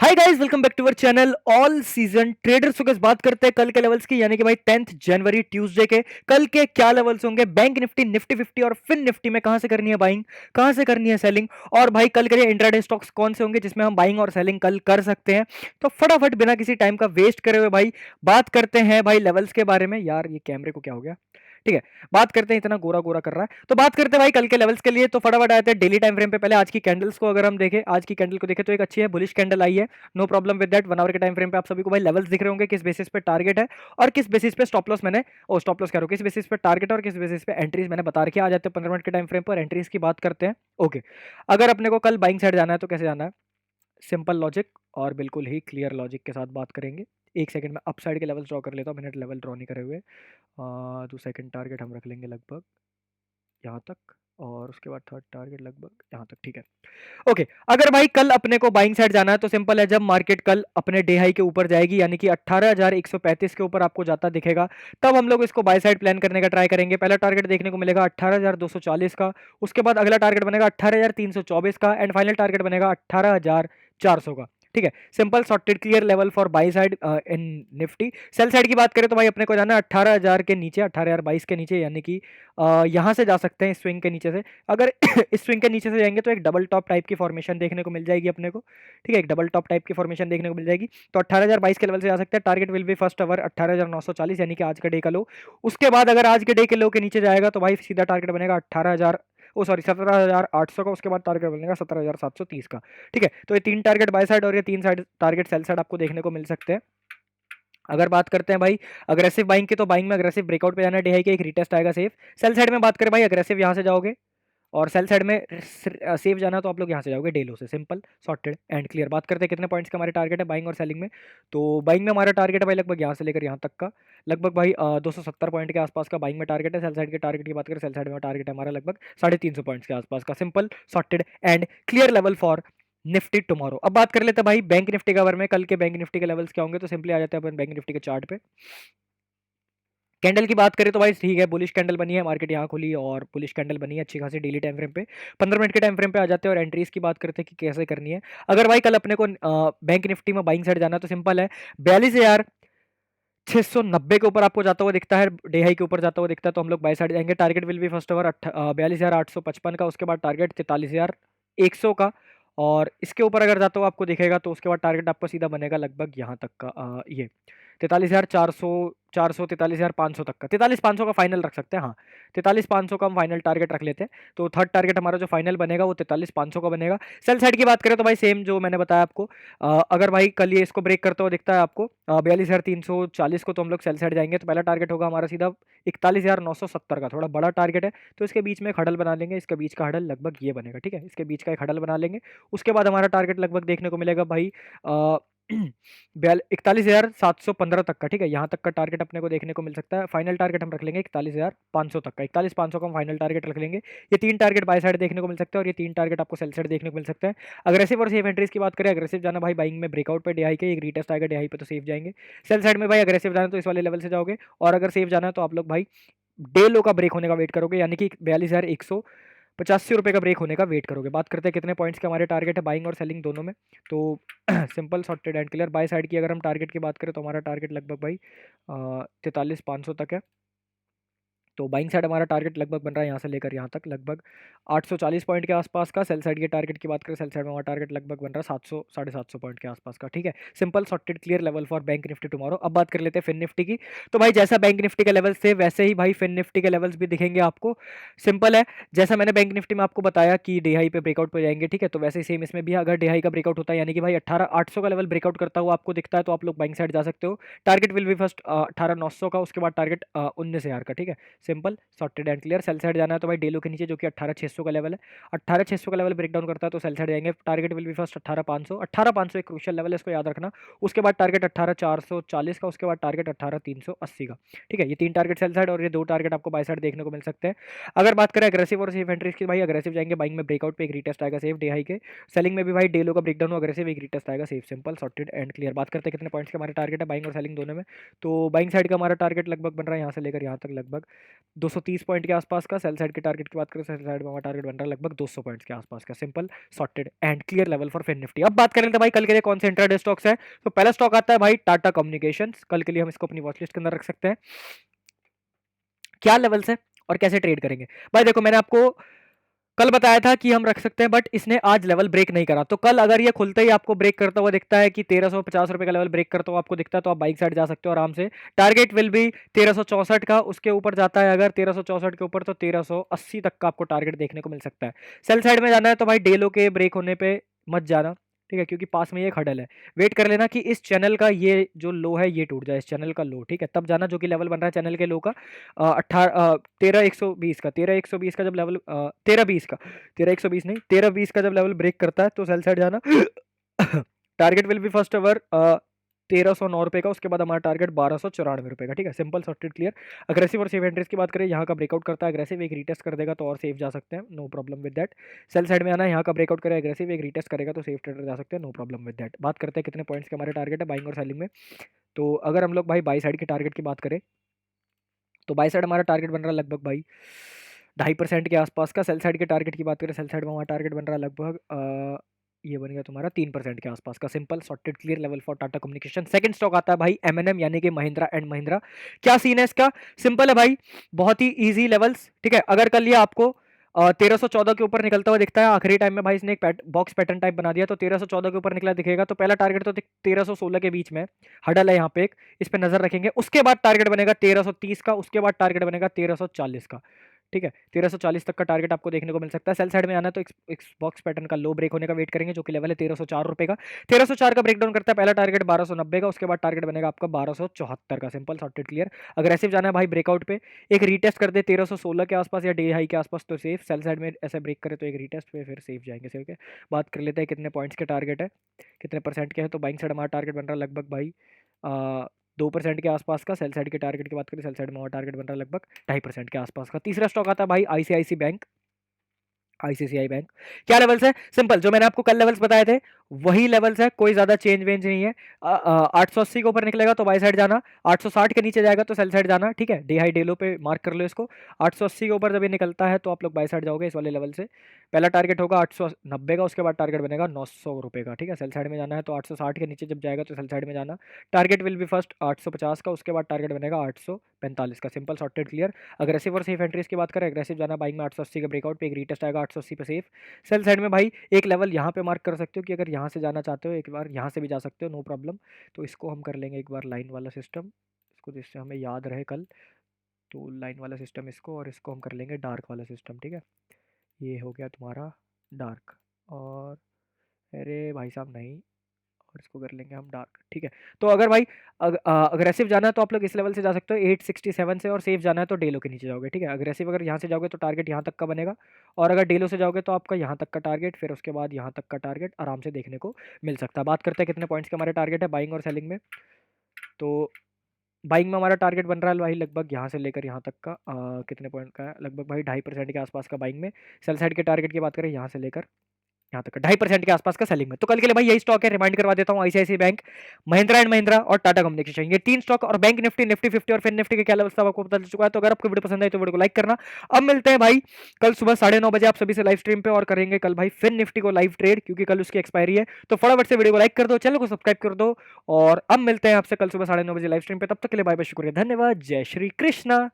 Hi guys, welcome back to our channel all season traders. Focus बात करते हैं कल के लेवल्स की, यानी कि भाई 10th जनवरी ट्यूसडे के कल के क्या लेवल्स होंगे बैंक निफ्टी, निफ्टी 50 और फिन निफ्टी में कहां से करनी है बाइंग, कहां से करनी है सेलिंग, और भाई कल के लिए इंट्राडे स्टॉक्स कौन से होंगे जिसमें हम बाइंग और सेलिंग कल कर सकते हैं। तो फटाफट बिना किसी टाइम का वेस्ट करे हुए भाई बात करते हैं भाई लेवल्स के बारे में। यार ये कैमरे को क्या हो गया, ठीक है। बात करते हैं, इतना गोरा गोरा कर रहा है तो बात करते हैं भाई कल के लेवल्स के लिए। तो फटाफट आते हैं डेली टाइम फ्रेम पे। पहले आज की कैंडल्स को अगर हम देखें, आज की कैंडल को देखें तो एक अच्छी है, बुलिश कैंडल आई है, no problem with that. 1 hour के टाइम फ्रेम पे आप सभी को भाई लेवल्स दिख रहे होंगे, किस बेसिस पे टारगेट है और किस बेसिस पे स्टॉप लॉस मैंने स्टॉप लॉस कह रहा हूं, किस बेसिस पे टारगेट और किस बेसिस पे एंट्रीज मैंने बता रखी है। आ जाते हैं 15 मिनट के टाइम फ्रेम पर, एंट्रीज की बात करते हैं। ओके, अगर अपने को कल बाइंग साइड जाना है तो कैसे जाना है, सिंपल लॉजिक और बिल्कुल ही क्लियर लॉजिक के साथ बात करेंगे। एक सेकंड में अप साइड के लेवल्स ड्रॉ कर लेता हूँ, मैंने लेवल ड्रॉ नहीं करे हुए। तो सेकंड टारगेट हम रख लेंगे लगभग यहाँ तक, और उसके बाद थर्ड टारगेट लगभग यहाँ तक, ठीक है। ओके, अगर भाई कल अपने को बाइंग साइड जाना है तो सिंपल है, जब मार्केट कल अपने डे हाई के ऊपर जाएगी यानी कि 18,135 के ऊपर आपको जाता दिखेगा, तब हम लोग इसको बाय साइड प्लान करने का ट्राई करेंगे। पहला टारगेट देखने को मिलेगा 18,240 का, उसके बाद अगला टारगेट बनेगा 18,324 का, एंड फाइनल टारगेट बनेगा 18,400 का। ठीक है, simple sorted clear level for by side in Nifty. Sell side की बात करें तो भाई अपने को जाना है 18,000 के नीचे, 18,022 के नीचे, यानी कि यहाँ से जा सकते हैं स्विंग के नीचे से। अगर इस स्विंग के नीचे से जाएंगे तो एक डबल टॉप टाइप की फॉर्मेशन देखने को मिल जाएगी अपने को, ठीक है, एक डबल टॉप टाइप की फॉर्मेशन देखने को मिल जाएगी। तो 18,022 के लेवल से जा सकते हैं। टारगेट विल बी फर्स्ट अवर 18,940, यानी कि आज का डे का लो। उसके बाद अगर आज के डे के लो के नीचे जाएगा तो भाई सीधा टारगेट बनेगा 17,800 का, उसके बाद टारगेट बनेगा 17,730 का। ठीक है, तो ये 3 टारगेट बाय साइड और ये 3 साइड टारगेट सेल साइड आपको देखने को मिल सकते हैं। अगर बात करते हैं भाई अग्रेसिव बाइंग की, तो बाइंग में अग्रेसिव ब्रेकआउट पे जाना है, डे हाई के एक रीटेस्ट आएगा सेफ। सेल साइड में बात करें भाई, अग्रेसिव यहाँ से जाओगे और सेल साइड में सेफ जाना तो आप लोग यहाँ से जाओगे डेलो से। Simple sorted and clear. बात करते हैं कितने पॉइंट्स का हमारे टारगेट है बाइंग और सेलिंग में। तो बाइंग में हमारा टारगेट है भाई लगभग यहाँ से लेकर यहाँ तक का, लगभग भाई 270 पॉइंट के आसपास का बाइंग में टारगेट है। सेल साइड के टारगेट की बात करें, सेल साइड में टारगेट है हमारा लगभग 350 पॉइंट्स के आसपास का। Simple sorted and clear level for Nifty tomorrow. अब बात कर लेते हैं भाई बैंक निफ्टी के बारे में, कल के बैंक निफ्टी के लेवल्स क्या होंगे। तो सिंपली आ जाते हैं अपन बैंक निफ्टी के चार्ट पे। कैंडल की बात करें तो भाई ठीक है, बुलिश कैंडल बनी है, मार्केट यहाँ खुली और बुलिश कैंडल बनी है अच्छी खासी डेली टाइम फ्रेम पे। 15 मिनट के टाइम फ्रेम पे आ जाते हैं और एंट्रीज की बात करते हैं कि कैसे करनी है। अगर भाई कल अपने को बैंक निफ्टी में बाइंग साइड जाना है तो सिंपल है, 42,690 के ऊपर आपको जाता हुआ दिखता है, डे हाई के ऊपर जाता हुआ दिखता है, तो हम लोग बाय साइड जाएंगे। Target will be first over 42,855 का, उसके बाद टारगेट 43,100 का, और इसके ऊपर अगर जाता हुआ आपको दिखेगा तो उसके बाद टारगेट आपको सीधा बनेगा लगभग यहाँ तक का, ये 43,400, 43,500 तक का, 43,500 का फाइनल रख सकते हैं। हाँ, 43,500 का हम फाइनल टारगेट रख लेते हैं। तो थर्ड टारगेट हमारा जो फाइनल बनेगा वो 43,500 का बनेगा। सेल साइड की बात करें तो भाई सेम जो मैंने बताया आपको, अगर भाई कल ये इसको ब्रेक करता हुआ दिखता है आपको 42,340 को, तो हम लोग सेल साइड जाएंगे। तो पहला टारगेट होगा हमारा सीधा 41,970 का, थोड़ा बड़ा टारगेट है तो इसके बीच में एक हडल बना लेंगे। इसके बीच का हडल लगभग ये बनेगा, ठीक है, इसके बीच का एक हडल बना लेंगे। उसके बाद हमारा टारगेट लगभग देखने को मिलेगा भाई 41,715 तक का, ठीक है, यहाँ तक का टारगेट अपने को देखने को मिल सकता है। फाइनल टारगेट हम रख लेंगे 41,500 तक का, 41,500 का हम फाइनल टारगेट रख लेंगे। ये 3 टारगेट बाय साइड देखने को मिल सकते हैं और ये 3 टारगेट आपको सेल साइड देखने को मिल सकता है। अग्रेसिव और सेफ एंट्रीज की बात करें, अग्रेसिव जाना भाई बाइंग में ब्रेकआउट पे डे हाई के एक रीटेस्ट आएगा, डे हाई पे तो सेफ जाएंगे। सेल साइड में भाई अग्रेसिव जाना तो इस वाले लेवल से जाओगे, और अगर सेफ जाना है तो आप लोग भाई डे लो का ब्रेक होने का वेट करोगे, यानी कि 42,185 का ब्रेक होने का वेट करोगे। बात करते हैं कितने पॉइंट्स के हमारे टारगेट है बाइंग और सेलिंग दोनों में। तो simple sorted and clear. By side की अगर हम टारगेट की बात करें तो हमारा टारगेट लगभग भाई 43,500 तक है। तो बाइंग साइड हमारा टारगेट लगभग बन रहा है यहाँ से लेकर यहाँ तक लगभग 840 पॉइंट के आसपास का। सेल साइड के टारगेट की बात करें, सेल साइड में हमारा टारगेट लगभग बन रहा है 700 750 पॉइंट के आसपास का, ठीक है। Simple sorted clear level for bank Nifty tomorrow. अब बात कर लेते हैं फिन निफ्टी की। तो भाई जैसा बैंक निफ्टी के लेवल से वैसे ही भाई फिन निफ्टी के लेवल्स भी दिखेंगे आपको। सिंपल है, जैसा मैंने बैंक निफ्टी में आपको बताया कि डे हाई पे ब्रेकआउट पे जाएंगे, ठीक है, तो वैसे ही सेम इसमें भी अगर डे हाई का ब्रेकआउट होता है यानी कि भाई 18,800 का लेवल ब्रेकआउट करता हुआ आपको दिखता है तो आप लोग बाइंग साइड जा सकते हो। टारगेट विल बी फर्स्ट 18,900 का, उसके बाद टारगेट 19,000 का, ठीक है। Simple sorted and clear. Sell side जाना है तो भाई डेलो के नीचे जो कि 18,600 का लेवल है, 18,600 का लेवल ब्रेकडाउन करता है तो सेल साइड जाएंगे। टारगेट विल बी फर्स्ट 18,500, 18,500 एक क्रूशियल लेवल है, इसको याद रखना। उसके बाद टारगेट 18,440 का, उसके बाद टारगेट 18,380 का, ठीक है। ये 3 टारगेट सेल साइड और ये 2 टारगेट आपको बाय साइड देखने को मिल सकते हैं। अगर बात करें अग्रेसिव और सेफ एंट्रीज की, भाई अग्रेसिव जाएंगे बाइंग में ब्रेकआउट पे एक रीटेस्ट आएगा सेफ डे हाई के। सेलिंग में भी भाई डेलो का ब्रेकडाउन हो, अग्रेसिव एक रीटेस्ट आएगा safe. Simple sorted and clear. बात करते हैं कितने पॉइंट्स के हमारे टारगेट है बाइंग और सेलिंग दोनों में। तो बाइंग साइड का हमारा टारगेट लगभग बन रहा है यहाँ से लेकर यहाँ तक लगभग 230 पॉइंट के आसपास का। सेल साइड के टारगेट की बात करें, सेल साइड में हमारा टारगेट बन रहा है लगभग 200 पॉइंट्स के आसपास का। Simple, sorted and clear level for Fin Nifty. अब बात कर लेते हैं भाई कल के लिए कौन से इंट्राडे स्टॉक्स है। तो पहला स्टॉक आता है भाई टाटा कम्युनिकेशंस। कल के लिए हम इसको अपनी वॉच लिस्ट के अंदर रख सकते हैं। क्या लेवल्स है और कैसे ट्रेड करेंगे भाई, देखो मैंने आपको कल बताया था कि हम रख सकते हैं, बट इसने आज लेवल ब्रेक नहीं करा। तो कल अगर ये खुलते ही आपको ब्रेक करता हुआ दिखता है कि 1350 रुपए का लेवल ब्रेक करता हुआ आपको दिखता है, तो आप बाइक साइड जा सकते हो आराम से। टारगेट विल बी 1364 का। उसके ऊपर जाता है अगर 1364 के ऊपर, तो 1380 तक का आपको टारगेट देखने को मिल सकता है। सेल साइड में जाना है तो भाई डेलो के ब्रेक होने पर मत जाना, ठीक है, क्योंकि पास में ये एक हडल है। वेट कर लेना कि इस चैनल का ये जो लो है ये टूट जाए, इस चैनल का लो, ठीक है, तब जाना, जो कि लेवल बन रहा है चैनल के लो का 13,120 का। 13,120 का जब लेवल 13,20 का, 13,120 नहीं, 13,20 का जब लेवल ब्रेक करता है तो सेल साइड जाना। Target will be first over 1309 रुपए का। उसके बाद हमारा टारगेट 1294 रुपए का, ठीक है, सिंपल सॉर्टेड क्लियर। अग्रेसिव और सेफ एंट्रीज की बात करें, यहाँ का ब्रेकआउट करता है अग्रेसिव, एक रीटेस्ट कर देगा तो और सेफ जा सकते हैं, no problem with that. Sell side में आना है, यहाँ का ब्रेकआउट करे अग्रेसिव, एक रीटेस्ट करेगा तो सेफ ट्रेडर जा सकते हैं, नो प्रॉब्लम विद दैट। बात करते हैं कितने पॉइंट्स के हमारे टारगेट है बाइंग और सेलिंग में। तो अगर हम लोग भाई बाई साइड के टारगेट की बात करें, तो बाई साइड हमारा टारगेट बन रहा है लगभग भाई 2.5% के आसपास का। सेल साइड के टारगेट की बात करें, सेल साइड में हमारा टारगेट बन रहा है लगभग ये बन गया तुम्हारा 3% के आसपास का। Simple sorted clear level for Tata communication. Second stock आता है भाई एमएनएम, यानी कि महिंद्रा एंड महिंद्रा। क्या सीन है इसका, सिंपल है भाई, बहुत ही इजी लेवल्स, ठीक है। अगर कल ये आपको 1314 के ऊपर निकलता हुआ दिखता है, आखिरी टाइम में भाई इसने एक बॉक्स पैटर्न टाइप बना दिया, तो 1314 के ऊपर निकला दिखेगा, तो पहला टारगेट तो 1316 के बीच में हडल है यहाँ पे एक, इस पे नजर रखेंगे। उसके बाद टारगेट बनेगा 1330 का, उसके बाद टारगेट बनेगा 1340 का, ठीक है। 1340 तक का टारगेट आपको देखने को मिल सकता है। सेल साइड में आना है तो एक बॉक्स पैटर्न का लो ब्रेक होने का वेट करेंगे, जो कि लेवल है 1304 का। 1304 का ब्रेकडाउन करता है, पहला टारगेट 1290 का, उसके बाद टारगेट बनेगा आपका 1274 का। Simple sorted clear. अग्रेसिव जाना है भाई ब्रेकआउट पे, एक रीटेस्ट कर दे 1316 के आसपास या डे हाई के आसपास तो सेफ। सेल साइड में ऐसा ब्रेक करे तो एक रीटेस्ट पे फिर सेफ जाएंगे, सेफ है। बात कर लेते हैं कितने पॉइंट्स के टारगेट है, कितने परसेंट के है। तो बाइंग साइड हमारा टारगेट बन रहा है लगभग भाई 2% के आसपास का। सेल साइड के टारगेट की बात करें, सेल साइड में हमारा टारगेट बन रहा है लगभग 2.5% के आसपास का। तीसरा स्टॉक आता है भाई आईसीआईसी बैंक। आईसीआईसीआई बैंक क्या लेवल्स है, सिंपल जो मैंने आपको कल लेवल्स बताए थे वही लेवल्स है, कोई ज्यादा चेंज वेंज नहीं है। 880 के ऊपर निकलेगा तो बाई साइड जाना, 860 के नीचे जाएगा तो सेल साइड जाना, ठीक है। डे हाई डे लो पे मार्क कर लो इसको। 880 के ऊपर जब ये निकलता है तो आप लोग बाई साइड जाओगे इस वाले लेवल से। पहला टारगेट होगा 890 का, उसके बाद टारगेट बनेगा 900 रुपए का, ठीक है। सेल साइड में जाना है तो 860 के नीचे जब जाएगा तो सेल साइड में जाना। टारगेट विल बी फर्स्ट 850 का, उसके बाद टारगेट बनेगा 845 का। Simple sorted clear. अग्रेसिव और सेफ एंट्रीज की बात करें, अग्रेसिव जाना बाइंग में 880 का ब्रेकआउट पे, एक रीटेस्ट आएगा 880 पे सेफ। सेल साइड में भाई एक लेवल यहाँ पे मार्क कर सकते हो कि अगर यहाँ से जाना चाहते हो एक बार यहाँ से भी जा सकते हो, नो प्रॉब्लम। तो इसको हम कर लेंगे एक बार लाइन वाला सिस्टम, इसको जिससे हमें याद रहे कल, तो लाइन वाला सिस्टम इसको, और इसको हम कर लेंगे डार्क वाला सिस्टम, ठीक है। ये हो गया तुम्हारा डार्क, और अरे भाई साहब नहीं, और इसको कर लेंगे हम डार्क, ठीक है। तो अगर भाई अग्रेसिव जाना है तो आप लोग इस लेवल से जा सकते हो 867 से, और सेफ जाना है तो डेलो के नीचे जाओगे, ठीक है। अग्रेसिव अगर यहाँ से जाओगे तो टारगेट यहाँ तक का बनेगा, और अगर डेलो से जाओगे तो आपका यहाँ तक का टारगेट, फिर उसके बाद यहाँ तक का टारगेट आराम से देखने को मिल सकता है। बात करते हैं कितने पॉइंट्स के हमारे टारगेट है बाइंग और सेलिंग में। तो बाइंग में हमारा टारगेट बन रहा है भाई लगभग यहाँ से लेकर यहाँ तक का कितने पॉइंट का है, लगभग भाई 2.5% के आसपास का बाइंग में। सेल साइड के टारगेट की बात करें, यहाँ से लेकर यहाँ तक 2.5% के आसपास का सेलिंग में। तो कल के लिए भाई यही स्टॉक है, रिमाइंड करवा देता हूँ, आईसीआईसी बैंक, महिंद्रा एंड महिंद्रा और टाटा कम्युनिकेशन, ये 3 स्टॉक, और बैंक निफ्टी, निफ्टी 50 और फिन निफ्टी के क्या लेवल्स आपको पता चल चुका है। तो अगर आपको वीडियो पसंद आई तो वीडियो को लाइक करना। अब मिलते हैं भाई कल सुबह 9:30 बजे आप सभी से लाइव स्ट्रीम पे, और करेंगे कल भाई फिन निफ्टी को लाइव ट्रेड, क्योंकि कल उसकी एक्सपायरी है। तो फटाफट से वीडियो को लाइक कर दो, चैनल को सब्सक्राइब कर दो, और अब मिलते हैं आपसे कल सुबह 9:30 बजे लाइव स्ट्रीम पे। तब तक के लिए बाय बाय, शुक्रिया, धन्यवाद, जय श्री कृष्णा।